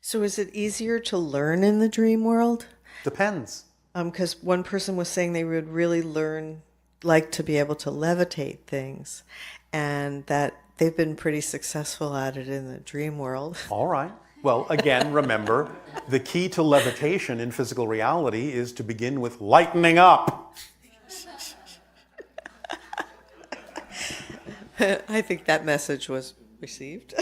So is it easier to learn in the dream world? Depends. Because one person was saying they would really like to be able to levitate things, and that they've been pretty successful at it in the dream world. All right. Well, again, remember, the key to levitation in physical reality is to begin with lightening up. I think that message was received.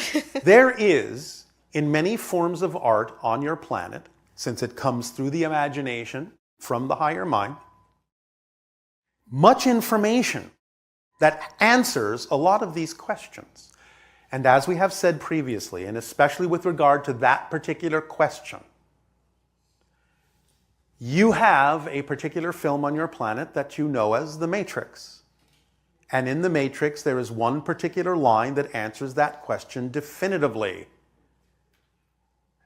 There is, in many forms of art on your planet, since it comes through the imagination from the higher mind, much information that answers a lot of these questions. And as we have said previously, and especially with regard to that particular question, you have a particular film on your planet that you know as The Matrix. And in The Matrix, there is one particular line that answers that question definitively.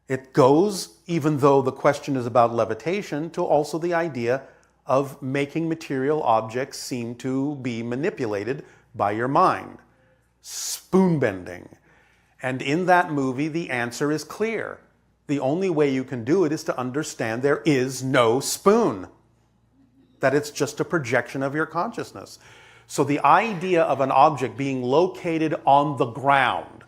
It goes, even though the question is about levitation, to also the idea of making material objects seem to be manipulated by your mind. Spoon bending. And in that movie, the answer is clear. The only way you can do it is to understand there is no spoon. That it's just a projection of your consciousness. So the idea of an object being located on the ground,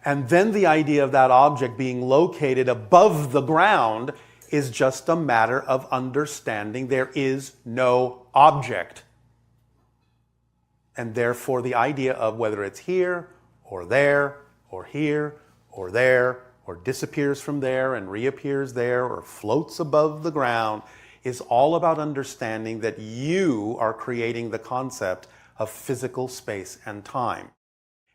and then the idea of that object being located above the ground, is just a matter of understanding there is no object. And therefore the idea of whether it's here, or there, or here, or there, or disappears from there and reappears there, or floats above the ground, is all about understanding that you are creating the concept of physical space and time.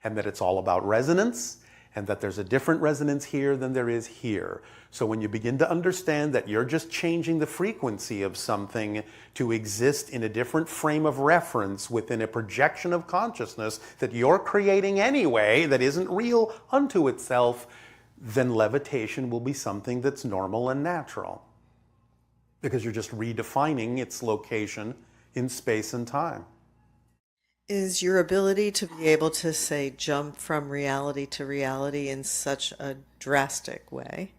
And that it's all about resonance, and that there's a different resonance here than there is here. So when you begin to understand that you're just changing the frequency of something to exist in a different frame of reference within a projection of consciousness that you're creating anyway, that isn't real unto itself, then levitation will be something that's normal and natural. Because you're just redefining its location in space and time. Is your ability to be able to, say, jump from reality to reality in such a drastic way,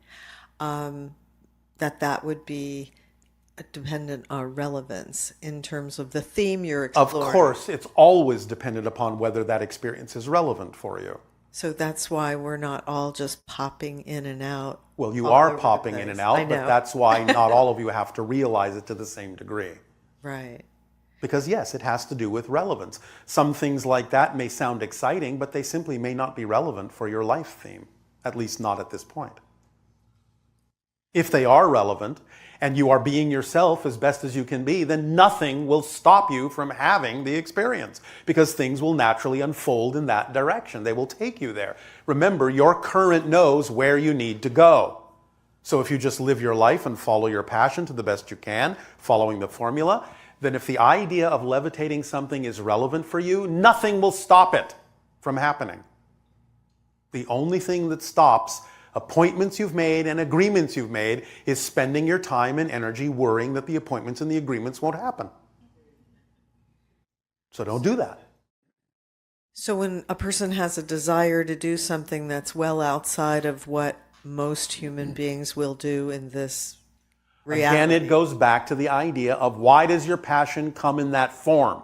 that would be dependent on relevance in terms of the theme you're exploring? Of course, it's always dependent upon whether that experience is relevant for you. So that's why we're not all just popping in and out. Well, you all are over the popping in place. and I out, but know. that's why not all of you have to realize it to the same degree. Right. Because yes, it has to do with relevance. Some things like that may sound exciting, but they simply may not be relevant for your life theme, at least not at this point. If they are relevant, and you are being yourself as best as you can be, then nothing will stop you from having the experience, because things will naturally unfold in that direction. They will take you there. Remember, your current knows where you need to go. So if you just live your life and follow your passion to the best you can, following the formula, then if the idea of levitating something is relevant for you, nothing will stop it from happening. The only thing that stops appointments you've made and agreements you've made is spending your time and energy worrying that the appointments and the agreements won't happen. So don't do that. So when a person has a desire to do something that's well outside of what most human beings will do in this reality. Again, it goes back to the idea of why does your passion come in that form?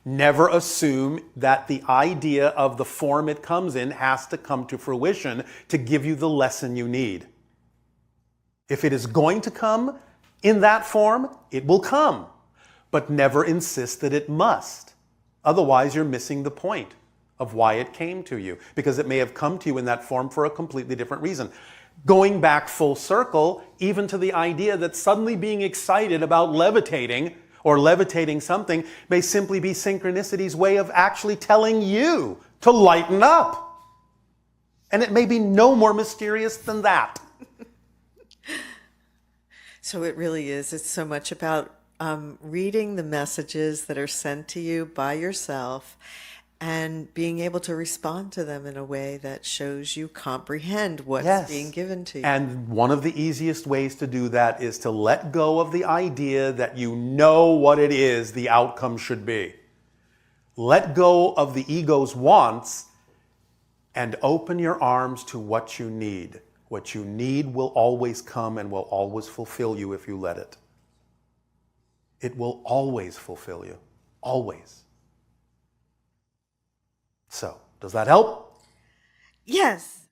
Never assume that the idea of the form it comes in has to come to fruition to give you the lesson you need. If it is going to come in that form, it will come. But never insist that it must. Otherwise, you're missing the point of why it came to you, because it may have come to you in that form for a completely different reason. Going back full circle, even to the idea that suddenly being excited about levitating or levitating something may simply be synchronicity's way of actually telling you to lighten up. And it may be no more mysterious than that. So it really is. It's so much about reading the messages that are sent to you by yourself and being able to respond to them in a way that shows you comprehend what's being given to you. And one of the easiest ways to do that is to let go of the idea that you know what it is the outcome should be. Let go of the ego's wants and open your arms to what you need. What you need will always come and will always fulfill you if you let it. It will always fulfill you. Always. So, does that help? Yes.